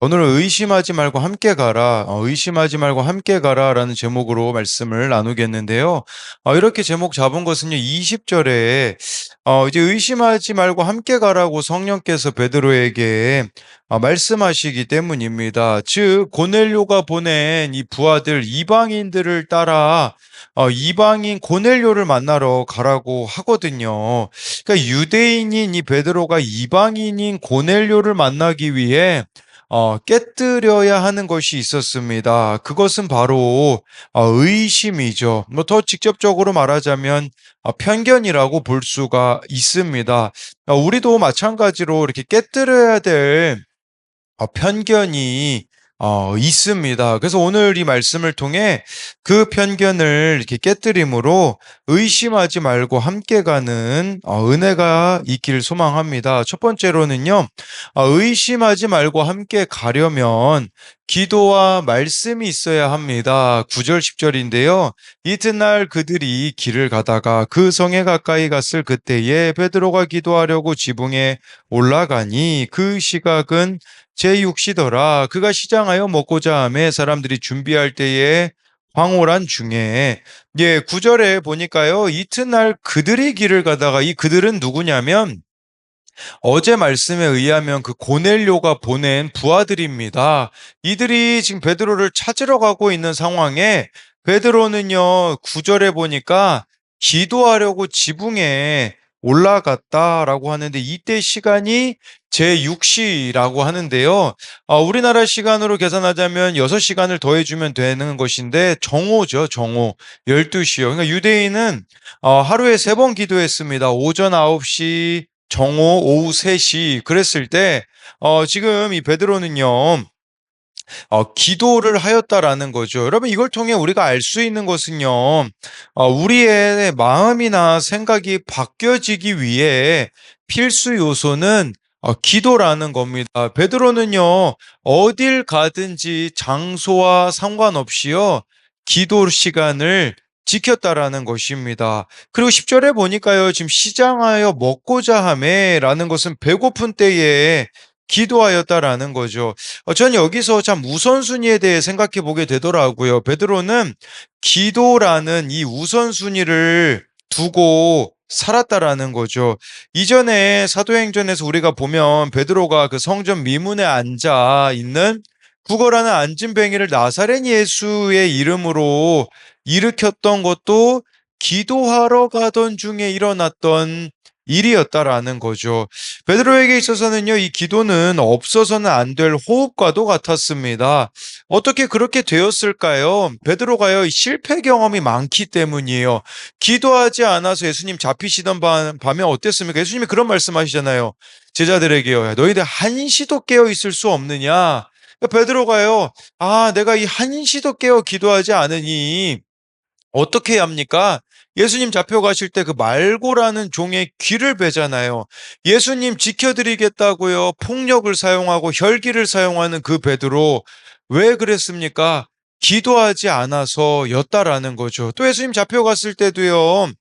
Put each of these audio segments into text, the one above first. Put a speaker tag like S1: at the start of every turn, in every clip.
S1: 오늘은 의심하지 말고 함께 가라. 의심하지 말고 함께 가라라는 제목으로 말씀을 나누겠는데요. 이렇게 제목 잡은 것은요, 20절에 이제 의심하지 말고 함께 가라고 성령께서 베드로에게 말씀하시기 때문입니다. 즉 고넬료가 보낸 이 부하들 이방인들을 따라 이방인 고넬료를 만나러 가라고 하거든요. 그러니까 유대인인 이 베드로가 이방인인 고넬료를 만나기 위해 깨뜨려야 하는 것이 있었습니다. 그것은 바로 의심이죠. 뭐 더 직접적으로 말하자면 편견이라고 볼 수가 있습니다. 우리도 마찬가지로 이렇게 깨뜨려야 될 편견이 있습니다. 그래서 오늘 이 말씀을 통해 그 편견을 이렇게 깨뜨림으로 의심하지 말고 함께 가는 은혜가 있길 소망합니다. 첫 번째로는요, 의심하지 말고 함께 가려면 기도와 말씀이 있어야 합니다. 9절 10절인데요. 이튿날 그들이 길을 가다가 그 성에 가까이 갔을 그때에 베드로가 기도하려고 지붕에 올라가니 그 시각은 제6시더라. 그가 시장하여 먹고자 하매 사람들이 준비할 때에 황홀한 중에 9절에 보니까요. 이튿날 그들이 길을 가다가 이 그들은 누구냐면 어제 말씀에 의하면 그 고넬료가 보낸 부하들입니다. 이들이 지금 베드로를 찾으러 가고 있는 상황에 베드로는요, 9절에 보니까 기도하려고 지붕에 올라갔다라고 하는데 이때 시간이 제6시라고 하는데요. 우리나라 시간으로 계산하자면 6시간을 더해주면 되는 것인데 정오죠, 정오. 12시요. 그러니까 유대인은 하루에 3번 기도했습니다. 오전 9시, 정오, 오후 3시 그랬을 때 지금 이 베드로는요. 기도를 하였다라는 거죠. 여러분 이걸 통해 우리가 알 수 있는 것은요. 우리의 마음이나 생각이 바뀌어지기 위해 필수 요소는 기도라는 겁니다. 베드로는요. 어딜 가든지 장소와 상관없이요. 기도 시간을 지켰다라는 것입니다. 그리고 10절에 보니까요. 지금 시장하여 먹고자 하매라는 것은 배고픈 때에 기도하였다라는 거죠. 전 여기서 참 우선순위에 대해 생각해 보게 되더라고요. 베드로는 기도라는 이 우선순위를 두고 살았다라는 거죠. 이전에 사도행전에서 우리가 보면 베드로가 그 성전 미문에 앉아 있는 구걸하는 안진뱅이를 나사렛 예수의 이름으로 일으켰던 것도 기도하러 가던 중에 일어났던 일이었다라는 거죠. 베드로에게 있어서는요, 이 기도는 없어서는 안 될 호흡과도 같았습니다. 어떻게 그렇게 되었을까요? 베드로가요, 실패 경험이 많기 때문이에요. 기도하지 않아서 예수님 잡히시던 밤에 어땠습니까? 예수님이 그런 말씀하시잖아요. 제자들에게요, 야, 너희들 한시도 깨어 있을 수 없느냐? 베드로가요, 내가 이 한시도 깨어 기도하지 않으니 어떻게 해야 합니까? 예수님 잡혀가실 때 그 말고라는 종의 귀를 베잖아요. 예수님 지켜드리겠다고요. 폭력을 사용하고 혈기를 사용하는 그 베드로 왜 그랬습니까? 기도하지 않아서였다라는 거죠. 또 예수님 잡혀갔을 때도요.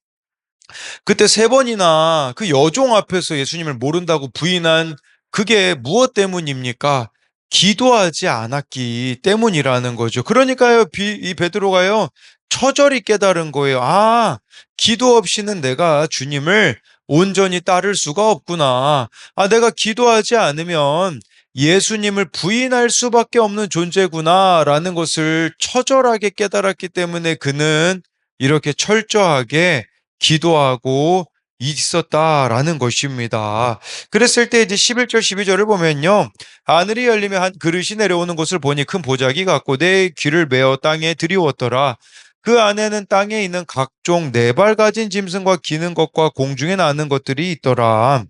S1: 그때 3번이나 그 여종 앞에서 예수님을 모른다고 부인한 그게 무엇 때문입니까? 기도하지 않았기 때문이라는 거죠. 그러니까요, 이 베드로가요, 처절히 깨달은 거예요. 기도 없이는 내가 주님을 온전히 따를 수가 없구나. 내가 기도하지 않으면 예수님을 부인할 수밖에 없는 존재구나라는 것을 처절하게 깨달았기 때문에 그는 이렇게 철저하게 기도하고 있었다라는 것입니다. 그랬을 때 이제 11절 12절을 보면요. 하늘이 열리며 한 그릇이 내려오는 것을 보니 큰 보자기 같고 내 귀를 메어 땅에 들이웠더라. 그 안에는 땅에 있는 각종 네 발 가진 짐승과 기는 것과 공중에 나는 것들이 있더라.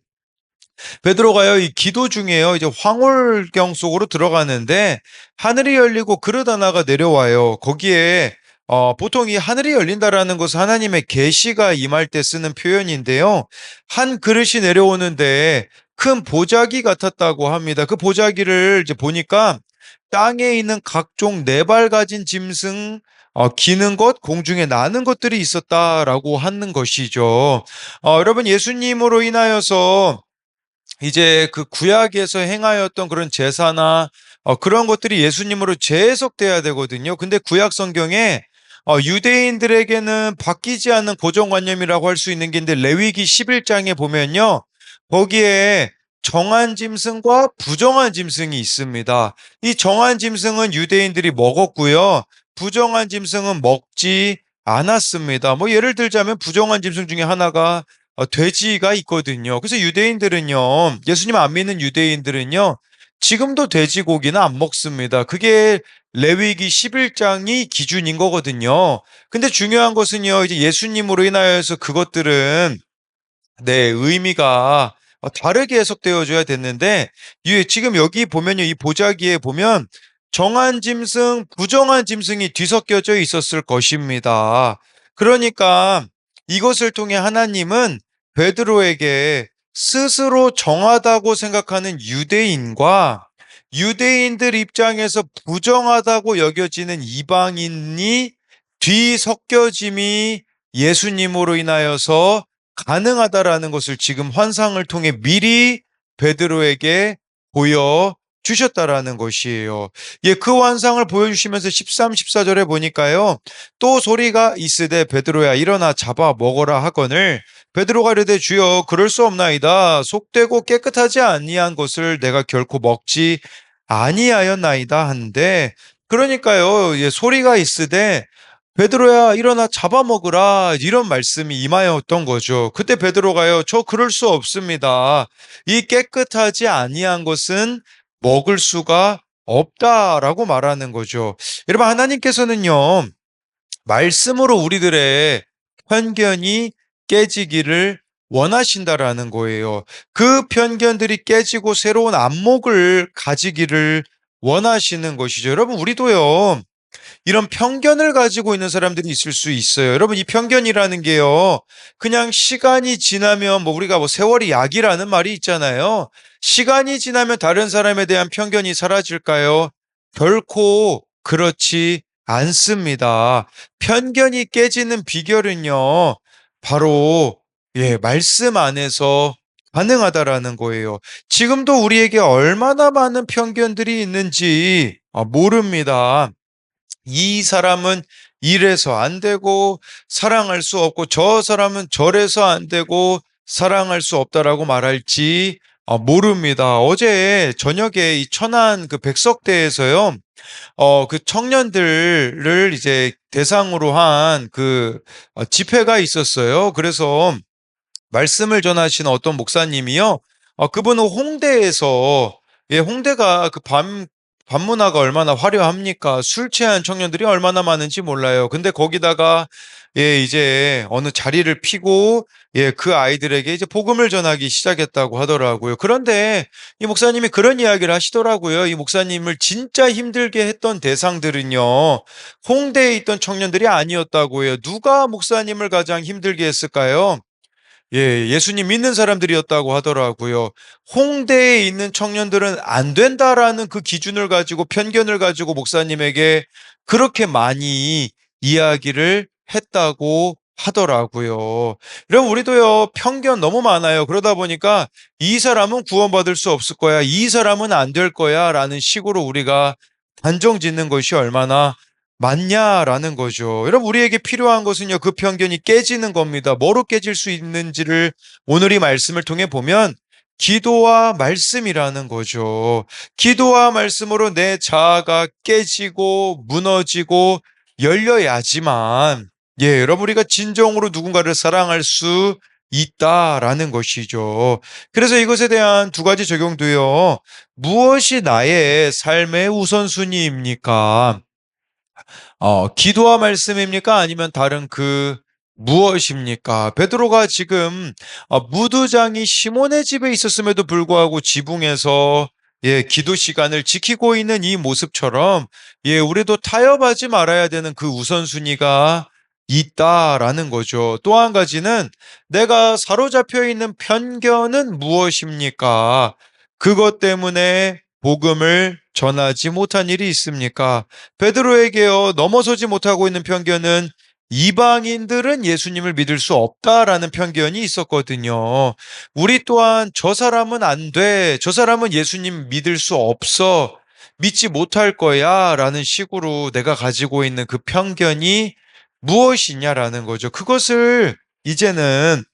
S1: 베드로가요, 이 기도 중에요, 이제 황홀경 속으로 들어가는데 하늘이 열리고 그릇 하나가 내려와요. 거기에 보통 이 하늘이 열린다라는 것은 하나님의 계시가 임할 때 쓰는 표현인데요. 한 그릇이 내려오는데 큰 보자기 같았다고 합니다. 그 보자기를 이제 보니까 땅에 있는 각종 네 발 가진 짐승, 기는 것, 공중에 나는 것들이 있었다라고 하는 것이죠. 여러분 예수님으로 인하여서 이제 그 구약에서 행하였던 그런 제사나 그런 것들이 예수님으로 재해석돼야 되거든요. 근데 구약 성경에 유대인들에게는 바뀌지 않는 고정관념이라고 할 수 있는 게 있는데 레위기 11장에 보면요. 거기에 정한 짐승과 부정한 짐승이 있습니다. 이 정한 짐승은 유대인들이 먹었고요. 부정한 짐승은 먹지 않았습니다. 뭐 예를 들자면 부정한 짐승 중에 하나가 돼지가 있거든요. 그래서 유대인들은요, 예수님 안 믿는 유대인들은요, 지금도 돼지고기는 안 먹습니다. 그게 레위기 11장이 기준인 거거든요. 근데 중요한 것은요, 이제 예수님으로 인하여서 그것들은 의미가 다르게 해석되어져야 됐는데, 지금 여기 보면요, 이 보자기에 보면 정한 짐승, 부정한 짐승이 뒤섞여져 있었을 것입니다. 그러니까 이것을 통해 하나님은 베드로에게 스스로 정하다고 생각하는 유대인과 유대인들 입장에서 부정하다고 여겨지는 이방인이 뒤섞여짐이 예수님으로 인하여서 가능하다라는 것을 지금 환상을 통해 미리 베드로에게 보여 주셨다라는 것이에요. 예, 그 환상을 보여주시면서 13, 14절에 보니까요. 또 소리가 있으되 베드로야 일어나 잡아 먹어라 하거늘 베드로가 이르되 주여 그럴 수 없나이다. 속되고 깨끗하지 아니한 것을 내가 결코 먹지 아니하였나이다 한데 그러니까요. 예, 소리가 있으되 베드로야 일어나 잡아먹으라 이런 말씀이 임하였던 거죠. 그때 베드로가요. 저 그럴 수 없습니다. 이 깨끗하지 아니한 것은 먹을 수가 없다라고 말하는 거죠. 여러분 하나님께서는요. 말씀으로 우리들의 편견이 깨지기를 원하신다라는 거예요. 그 편견들이 깨지고 새로운 안목을 가지기를 원하시는 것이죠. 여러분 우리도요. 이런 편견을 가지고 있는 사람들이 있을 수 있어요. 여러분, 이 편견이라는 게요, 그냥 시간이 지나면 우리가 세월이 약이라는 말이 있잖아요. 시간이 지나면 다른 사람에 대한 편견이 사라질까요? 결코 그렇지 않습니다. 편견이 깨지는 비결은요, 바로, 말씀 안에서 가능하다라는 거예요. 지금도 우리에게 얼마나 많은 편견들이 있는지 모릅니다. 이 사람은 이래서 안 되고 사랑할 수 없고 저 사람은 저래서 안 되고 사랑할 수 없다라고 말할지 모릅니다. 어제 저녁에 이 천안 그 백석대에서요. 그 청년들을 이제 대상으로 한 그 집회가 있었어요. 그래서 말씀을 전하신 어떤 목사님이요. 그분은 홍대에서 홍대가 그 밤문화가 얼마나 화려합니까? 술 취한 청년들이 얼마나 많은지 몰라요. 근데 거기다가 이제 어느 자리를 피고 그 아이들에게 이제 복음을 전하기 시작했다고 하더라고요. 그런데 이 목사님이 그런 이야기를 하시더라고요. 이 목사님을 진짜 힘들게 했던 대상들은요. 홍대에 있던 청년들이 아니었다고요. 누가 목사님을 가장 힘들게 했을까요? 예수님 믿는 사람들이었다고 하더라고요. 홍대에 있는 청년들은 안 된다라는 그 기준을 가지고 편견을 가지고 목사님에게 그렇게 많이 이야기를 했다고 하더라고요. 그럼 우리도요, 편견 너무 많아요. 그러다 보니까 이 사람은 구원받을 수 없을 거야. 이 사람은 안 될 거야. 라는 식으로 우리가 단정 짓는 것이 얼마나 맞냐라는 거죠. 여러분, 우리에게 필요한 것은요, 그 편견이 깨지는 겁니다. 뭐로 깨질 수 있는지를 오늘 이 말씀을 통해 보면 기도와 말씀이라는 거죠. 기도와 말씀으로 내 자아가 깨지고 무너지고 열려야지만, 여러분, 우리가 진정으로 누군가를 사랑할 수 있다라는 것이죠. 그래서 이것에 대한 두 가지 적용도요, 무엇이 나의 삶의 우선순위입니까? 기도와 말씀입니까? 아니면 다른 그 무엇입니까? 베드로가 지금 무두장이 시몬의 집에 있었음에도 불구하고 지붕에서 기도 시간을 지키고 있는 이 모습처럼 우리도 타협하지 말아야 되는 그 우선순위가 있다라는 거죠. 또 한 가지는 내가 사로잡혀 있는 편견은 무엇입니까? 그것 때문에 복음을 전하지 못한 일이 있습니까? 베드로에게요, 넘어서지 못하고 있는 편견은 이방인들은 예수님을 믿을 수 없다라는 편견이 있었거든요. 우리 또한 저 사람은 안 돼. 저 사람은 예수님 믿을 수 없어. 믿지 못할 거야라는 식으로 내가 가지고 있는 그 편견이 무엇이냐라는 거죠. 그것을 이제는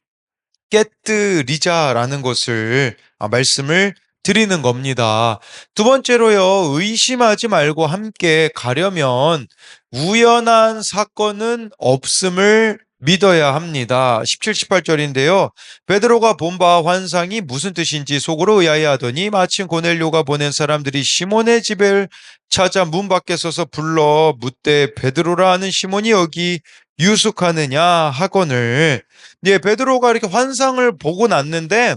S1: 깨뜨리자라는 것을 말씀을 드리는 겁니다. 두 번째로요. 의심하지 말고 함께 가려면 우연한 사건은 없음을 믿어야 합니다. 17, 18절인데요. 베드로가 본 바 환상이 무슨 뜻인지 속으로 의아해하더니 마침 고넬료가 보낸 사람들이 시몬의 집을 찾아 문 밖에 서서 불러 묻되 베드로라 하는 시몬이 여기 유숙하느냐 하거늘. 예, 베드로가 이렇게 환상을 보고 났는데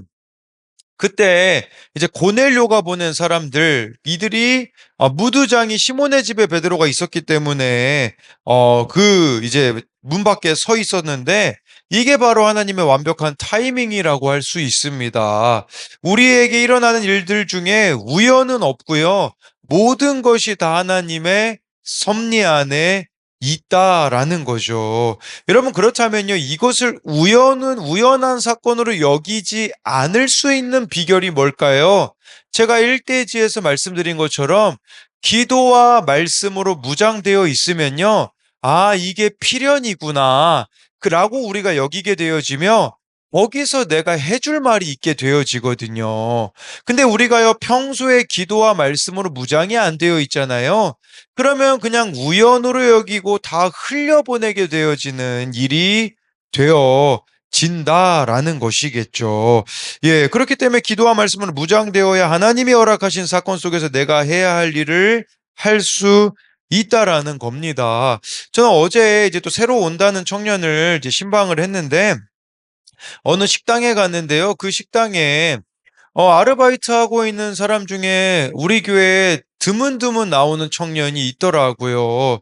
S1: 그때 이제 고넬료가 보낸 사람들 이들이 무두장이 시몬의 집에 베드로가 있었기 때문에 그 이제 문 밖에 서 있었는데 이게 바로 하나님의 완벽한 타이밍이라고 할 수 있습니다. 우리에게 일어나는 일들 중에 우연은 없고요. 모든 것이 다 하나님의 섭리 안에 있다라는 거죠. 여러분 그렇다면요. 이것을 우연한 사건으로 여기지 않을 수 있는 비결이 뭘까요? 제가 일대지에서 말씀드린 것처럼 기도와 말씀으로 무장되어 있으면요. 아, 이게 필연이구나. 라고 우리가 여기게 되어지며 거기서 내가 해줄 말이 있게 되어지거든요. 근데 우리가요, 평소에 기도와 말씀으로 무장이 안 되어 있잖아요. 그러면 그냥 우연으로 여기고 다 흘려보내게 되어지는 일이 되어진다라는 것이겠죠. 예, 그렇기 때문에 기도와 말씀으로 무장되어야 하나님이 허락하신 사건 속에서 내가 해야 할 일을 할 수 있다라는 겁니다. 저는 어제 이제 또 새로 온다는 청년을 이제 신방을 했는데 어느 식당에 갔는데요. 그 식당에 아르바이트 하고 있는 사람 중에 우리 교회에 드문드문 나오는 청년이 있더라고요.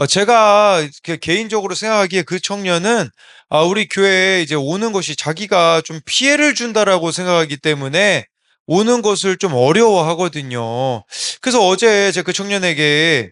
S1: 제가 개인적으로 생각하기에 그 청년은 우리 교회에 이제 오는 것이 자기가 좀 피해를 준다라고 생각하기 때문에 오는 것을 좀 어려워하거든요. 그래서 어제 제가 그 청년에게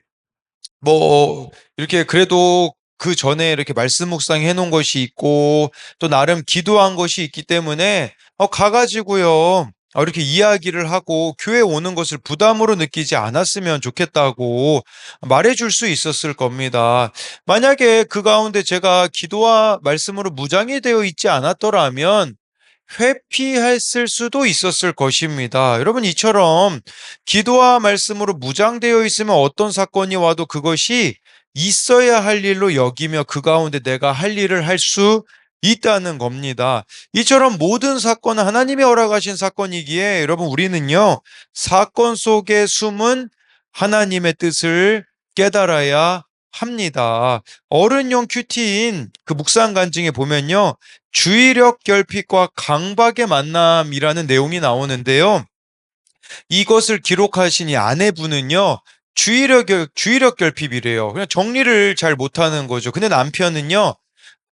S1: 뭐 이렇게 그래도 그 전에 이렇게 말씀 묵상해 놓은 것이 있고 또 나름 기도한 것이 있기 때문에 가가지고요. 이렇게 이야기를 하고 교회 오는 것을 부담으로 느끼지 않았으면 좋겠다고 말해줄 수 있었을 겁니다. 만약에 그 가운데 제가 기도와 말씀으로 무장이 되어 있지 않았더라면 회피했을 수도 있었을 것입니다. 여러분, 이처럼 기도와 말씀으로 무장되어 있으면 어떤 사건이 와도 그것이 있어야 할 일로 여기며 그 가운데 내가 할 일을 할 수 있다는 겁니다. 이처럼 모든 사건은 하나님이 허락하신 사건이기에 여러분 우리는요, 사건 속에 숨은 하나님의 뜻을 깨달아야 합니다. 어른용 큐티인 그 묵상 간증에 보면요. 주의력 결핍과 강박의 만남이라는 내용이 나오는데요. 이것을 기록하신 이 아내분은요. 주의력 결핍이래요. 그냥 정리를 잘 못하는 거죠. 근데 남편은요.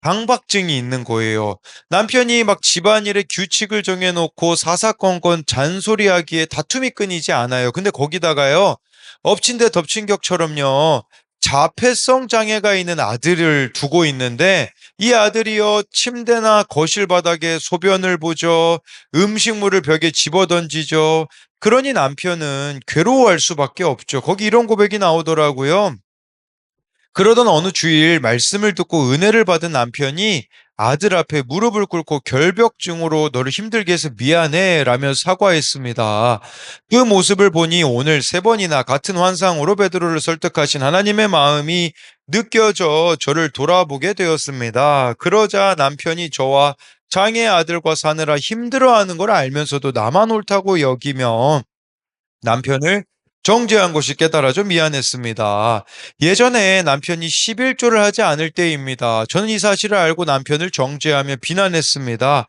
S1: 강박증이 있는 거예요. 남편이 막 집안일에 규칙을 정해놓고 사사건건 잔소리하기에 다툼이 끊이지 않아요. 근데 거기다가요, 엎친 데 덮친 격처럼요, 자폐성 장애가 있는 아들을 두고 있는데, 이 아들이요, 침대나 거실 바닥에 소변을 보죠, 음식물을 벽에 집어 던지죠. 그러니 남편은 괴로워할 수밖에 없죠. 거기 이런 고백이 나오더라고요. 그러던 어느 주일 말씀을 듣고 은혜를 받은 남편이 아들 앞에 무릎을 꿇고 결벽증으로 너를 힘들게 해서 미안해 라며 사과했습니다. 그 모습을 보니 오늘 세 번이나 같은 환상으로 베드로를 설득하신 하나님의 마음이 느껴져 저를 돌아보게 되었습니다. 그러자 남편이 저와 장애 아들과 사느라 힘들어하는 걸 알면서도 나만 옳다고 여기며 남편을 정죄한 것이 깨달아져 미안했습니다. 예전에 남편이 11조를 하지 않을 때입니다. 저는 이 사실을 알고 남편을 정죄하며 비난했습니다.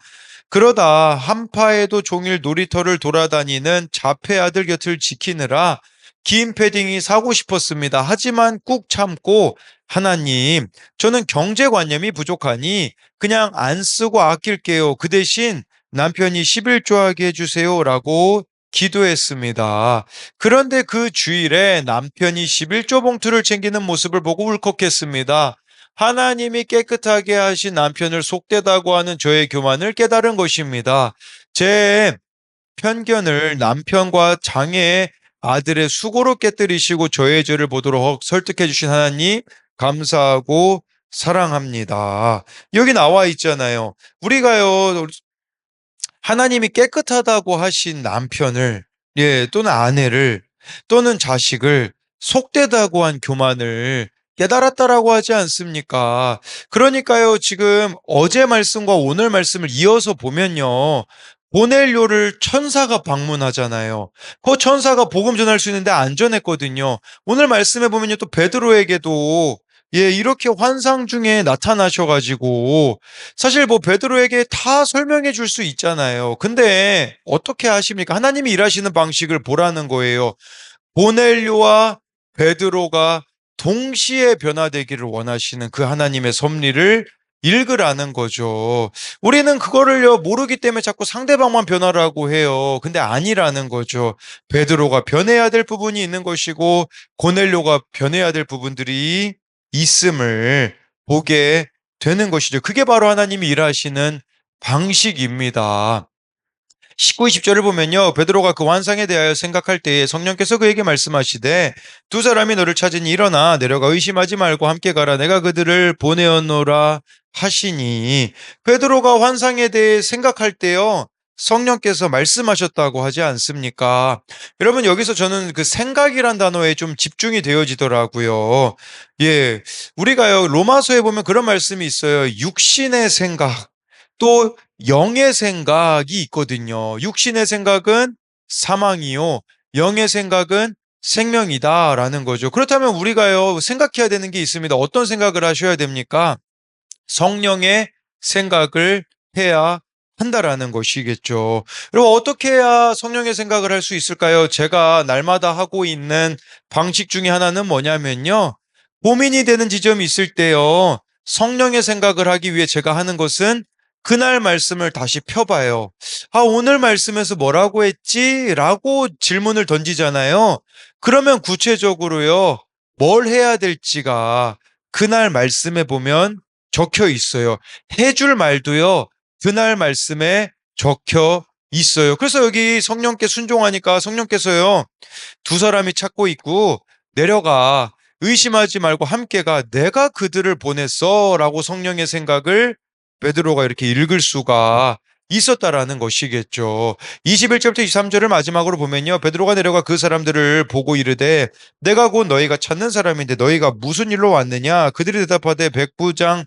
S1: 그러다 한파에도 종일 놀이터를 돌아다니는 자폐 아들 곁을 지키느라 긴 패딩이 사고 싶었습니다. 하지만 꾹 참고 하나님, 저는 경제관념이 부족하니 그냥 안 쓰고 아낄게요. 그 대신 남편이 11조 하게 해주세요. 라고 기도했습니다. 그런데 그 주일에 남편이 11조 봉투를 챙기는 모습을 보고 울컥했습니다. 하나님이 깨끗하게 하신 남편을 속되다고 하는 저의 교만을 깨달은 것입니다. 제 편견을 남편과 장애에 아들의 수고로 깨뜨리시고 저의 죄를 보도록 설득해 주신 하나님 감사하고 사랑합니다. 여기 나와 있잖아요. 우리가요, 하나님이 깨끗하다고 하신 남편을, 또는 아내를, 또는 자식을 속되다고 한 교만을 깨달았다라고 하지 않습니까? 그러니까요, 지금 어제 말씀과 오늘 말씀을 이어서 보면요, 고넬료를 천사가 방문하잖아요. 그 천사가 복음 전할 수 있는데 안 전했거든요. 오늘 말씀해 보면요, 또 베드로에게도 이렇게 환상 중에 나타나셔가지고 사실 뭐 베드로에게 다 설명해 줄 수 있잖아요. 근데 어떻게 하십니까? 하나님이 일하시는 방식을 보라는 거예요. 고넬료와 베드로가 동시에 변화되기를 원하시는 그 하나님의 섭리를 읽으라는 거죠. 우리는 그거를요 모르기 때문에 자꾸 상대방만 변화라고 해요. 근데 아니라는 거죠. 베드로가 변해야 될 부분이 있는 것이고 고넬료가 변해야 될 부분들이 있음을 보게 되는 것이죠. 그게 바로 하나님이 일하시는 방식입니다. 19, 20절을 보면요. 베드로가 그 환상에 대하여 생각할 때에 성령께서 그에게 말씀하시되 두 사람이 너를 찾으니 일어나 내려가 의심하지 말고 함께 가라. 내가 그들을 보내었노라 하시니 베드로가 환상에 대해 생각할 때요. 성령께서 말씀하셨다고 하지 않습니까? 여러분 여기서 저는 그 생각이란 단어에 좀 집중이 되어지더라고요. 우리가요 로마서에 보면 그런 말씀이 있어요. 육신의 생각 또 영의 생각이 있거든요. 육신의 생각은 사망이요. 영의 생각은 생명이다라는 거죠. 그렇다면 우리가요, 생각해야 되는 게 있습니다. 어떤 생각을 하셔야 됩니까? 성령의 생각을 해야 한다라는 것이겠죠. 그리고 어떻게 해야 성령의 생각을 할 수 있을까요? 제가 날마다 하고 있는 방식 중에 하나는 뭐냐면요. 고민이 되는 지점이 있을 때요. 성령의 생각을 하기 위해 제가 하는 것은 그날 말씀을 다시 펴봐요. 아, 오늘 말씀에서 뭐라고 했지? 라고 질문을 던지잖아요. 그러면 구체적으로요. 뭘 해야 될지가 그날 말씀에 보면 적혀 있어요. 해줄 말도요. 그날 말씀에 적혀 있어요. 그래서 여기 성령께 순종하니까 성령께서요. 두 사람이 찾고 있고 내려가 의심하지 말고 함께 가 내가 그들을 보냈어 라고 성령의 생각을 베드로가 이렇게 읽을 수가 있었다라는 것이겠죠. 21절부터 23절을 마지막으로 보면요. 베드로가 내려가 그 사람들을 보고 이르되 내가 곧 너희가 찾는 사람인데 너희가 무슨 일로 왔느냐 그들이 대답하되 백부장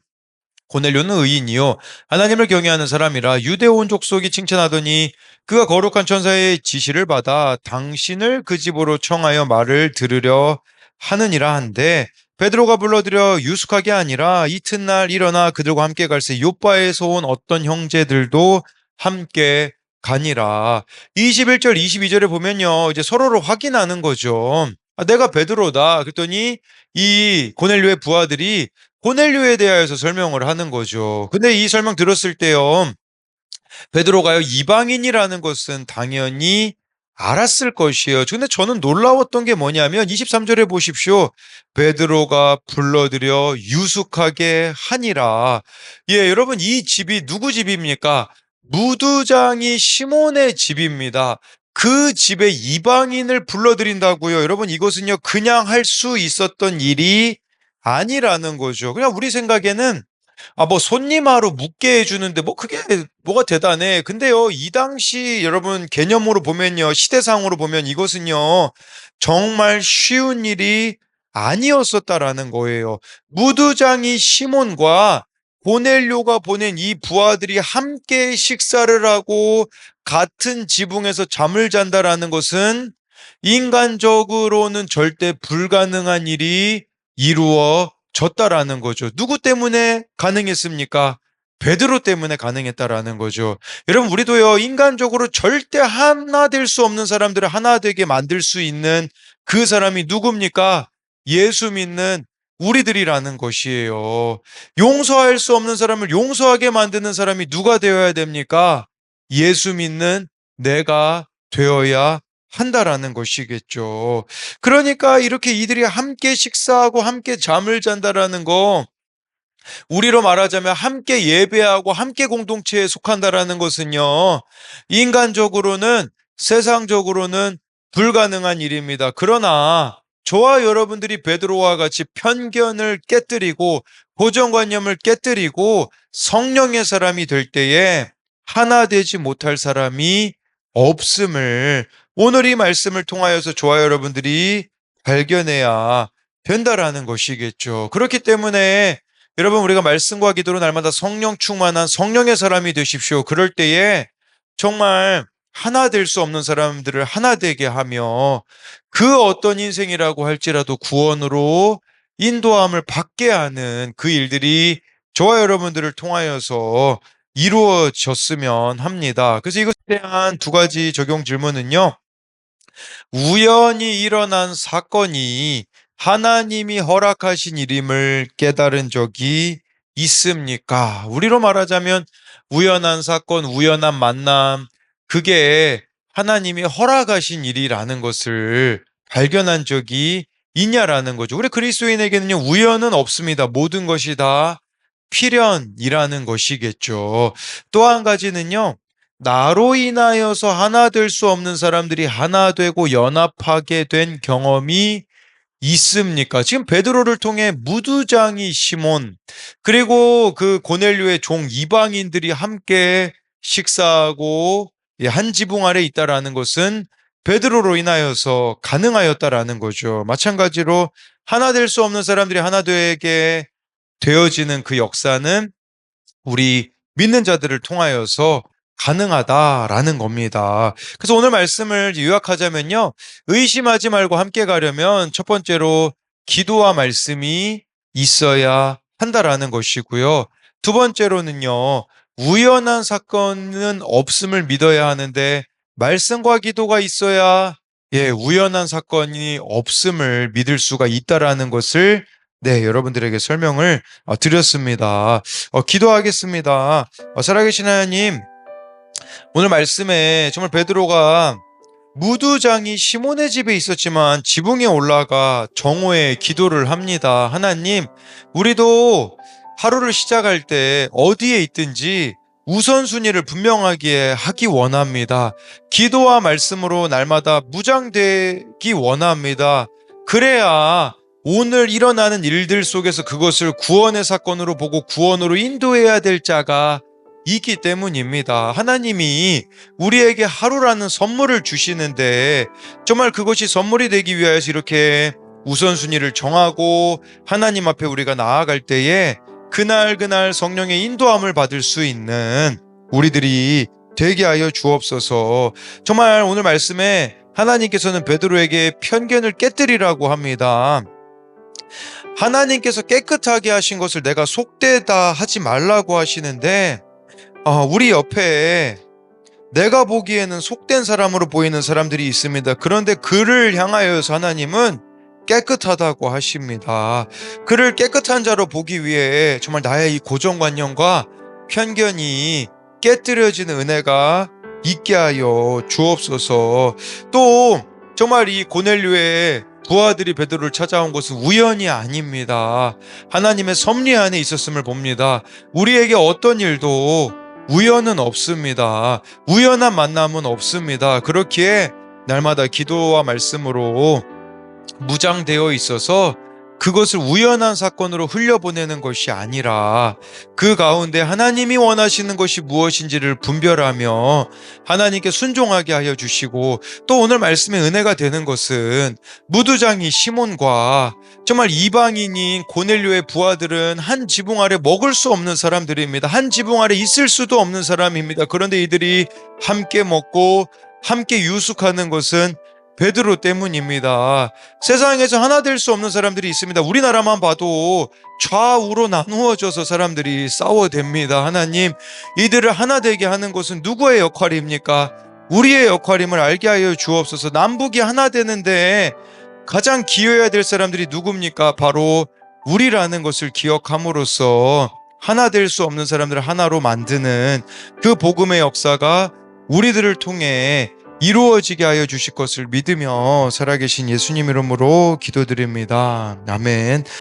S1: 고넬료는 의인이요 하나님을 경외하는 사람이라 유대 온 족속이 칭찬하더니 그가 거룩한 천사의 지시를 받아 당신을 그 집으로 청하여 말을 들으려 하느니라 한데 베드로가 불러들여 유숙하게 아니라 이튿날 일어나 그들과 함께 갈새 요바에서 온 어떤 형제들도 함께 가니라. 21절 22절에 보면요 이제 서로를 확인하는 거죠. 아, 내가 베드로다 그랬더니 이 고넬료의 부하들이 고넬료에 대하여서 설명을 하는 거죠. 근데 이 설명 들었을 때요. 베드로가요. 이방인이라는 것은 당연히 알았을 것이에요. 근데 저는 놀라웠던 게 뭐냐면 23절에 보십시오. 베드로가 불러들여 유숙하게 하니라. 여러분 이 집이 누구 집입니까? 무두장이 시몬의 집입니다. 그 집에 이방인을 불러들인다고요. 여러분 이것은요. 그냥 할 수 있었던 일이 아니라는 거죠. 그냥 우리 생각에는 뭐 손님하러 묵게 해주는데 뭐 그게 뭐가 대단해. 근데요, 이 당시 여러분 개념으로 보면요, 시대상으로 보면 이것은요, 정말 쉬운 일이 아니었었다라는 거예요. 무두장이 시몬과 고넬료가 보낸 이 부하들이 함께 식사를 하고 같은 지붕에서 잠을 잔다라는 것은 인간적으로는 절대 불가능한 일이 이루어졌다라는 거죠. 누구 때문에 가능했습니까? 베드로 때문에 가능했다라는 거죠. 여러분, 우리도요, 인간적으로 절대 하나 될 수 없는 사람들을 하나 되게 만들 수 있는 그 사람이 누굽니까? 예수 믿는 우리들이라는 것이에요. 용서할 수 없는 사람을 용서하게 만드는 사람이 누가 되어야 됩니까? 예수 믿는 내가 되어야 한다라는 것이겠죠. 그러니까 이렇게 이들이 함께 식사하고 함께 잠을 잔다라는 거, 우리로 말하자면 함께 예배하고 함께 공동체에 속한다라는 것은요, 인간적으로는 세상적으로는 불가능한 일입니다. 그러나 저와 여러분들이 베드로와 같이 편견을 깨뜨리고 고정관념을 깨뜨리고 성령의 사람이 될 때에 하나 되지 못할 사람이 없음을 오늘 이 말씀을 통하여서 저와 여러분들이 발견해야 된다라는 것이겠죠. 그렇기 때문에 여러분, 우리가 말씀과 기도로 날마다 성령 충만한 성령의 사람이 되십시오. 그럴 때에 정말 하나 될 수 없는 사람들을 하나 되게 하며 그 어떤 인생이라고 할지라도 구원으로 인도함을 받게 하는 그 일들이 저와 여러분들을 통하여서 이루어졌으면 합니다. 그래서 이것에 대한 두 가지 적용 질문은요. 우연히 일어난 사건이 하나님이 허락하신 일임을 깨달은 적이 있습니까? 우리로 말하자면 우연한 사건, 우연한 만남, 그게 하나님이 허락하신 일이라는 것을 발견한 적이 있냐라는 거죠. 우리 그리스도인에게는요, 우연은 없습니다. 모든 것이 다 필연이라는 것이겠죠. 또 한 가지는요, 나로 인하여서 하나 될 수 없는 사람들이 하나 되고 연합하게 된 경험이 있습니까? 지금 베드로를 통해 무두장이 시몬, 그리고 그 고넬료의 종 이방인들이 함께 식사하고 한 지붕 아래 있다라는 것은 베드로로 인하여서 가능하였다라는 거죠. 마찬가지로 하나 될 수 없는 사람들이 하나 되게 되어지는 그 역사는 우리 믿는 자들을 통하여서 가능하다라는 겁니다. 그래서 오늘 말씀을 요약하자면요. 의심하지 말고 함께 가려면 첫 번째로 기도와 말씀이 있어야 한다라는 것이고요. 두 번째로는요. 우연한 사건은 없음을 믿어야 하는데 말씀과 기도가 있어야 우연한 사건이 없음을 믿을 수가 있다라는 것을 여러분들에게 설명을 드렸습니다. 기도하겠습니다. 살아계신 하나님, 오늘 말씀에 정말 베드로가 무두장이 시몬의 집에 있었지만 지붕에 올라가 정오에 기도를 합니다. 하나님, 우리도 하루를 시작할 때 어디에 있든지 우선순위를 분명하게 하기 원합니다. 기도와 말씀으로 날마다 무장되기 원합니다. 그래야 오늘 일어나는 일들 속에서 그것을 구원의 사건으로 보고 구원으로 인도해야 될 자가 있기 때문입니다. 하나님이 우리에게 하루라는 선물을 주시는데 정말 그것이 선물이 되기 위하여서 이렇게 우선순위를 정하고 하나님 앞에 우리가 나아갈 때에 그날 성령의 인도함을 받을 수 있는 우리들이 되게 하여 주옵소서. 정말 오늘 말씀에 하나님께서는 베드로에게 편견을 깨뜨리라고 합니다. 하나님께서 깨끗하게 하신 것을 내가 속되다 하지 말라고 하시는데 우리 옆에 내가 보기에는 속된 사람으로 보이는 사람들이 있습니다. 그런데 그를 향하여서 하나님은 깨끗하다고 하십니다. 그를 깨끗한 자로 보기 위해 정말 나의 이 고정관념과 편견이 깨뜨려지는 은혜가 있게 하여 주옵소서. 또 정말 이 고넬료의 부하들이 베드로를 찾아온 것은 우연이 아닙니다. 하나님의 섭리 안에 있었음을 봅니다. 우리에게 어떤 일도 우연은 없습니다. 우연한 만남은 없습니다. 그렇기에 날마다 기도와 말씀으로 무장되어 있어서 그것을 우연한 사건으로 흘려보내는 것이 아니라 그 가운데 하나님이 원하시는 것이 무엇인지를 분별하며 하나님께 순종하게 하여 주시고, 또 오늘 말씀의 은혜가 되는 것은 무두장이 시몬과 정말 이방인인 고넬료의 부하들은 한 지붕 아래 먹을 수 없는 사람들입니다. 한 지붕 아래 있을 수도 없는 사람입니다. 그런데 이들이 함께 먹고 함께 유숙하는 것은 베드로 때문입니다. 세상에서 하나 될 수 없는 사람들이 있습니다. 우리나라만 봐도 좌우로 나누어져서 사람들이 싸워댑니다. 하나님, 이들을 하나 되게 하는 것은 누구의 역할입니까? 우리의 역할임을 알게 하여 주옵소서. 남북이 하나 되는데 가장 기여해야 될 사람들이 누굽니까? 바로 우리라는 것을 기억함으로써 하나 될 수 없는 사람들을 하나로 만드는 그 복음의 역사가 우리들을 통해 이루어지게 하여 주실 것을 믿으며 살아계신 예수님 이름으로 기도드립니다. 아멘.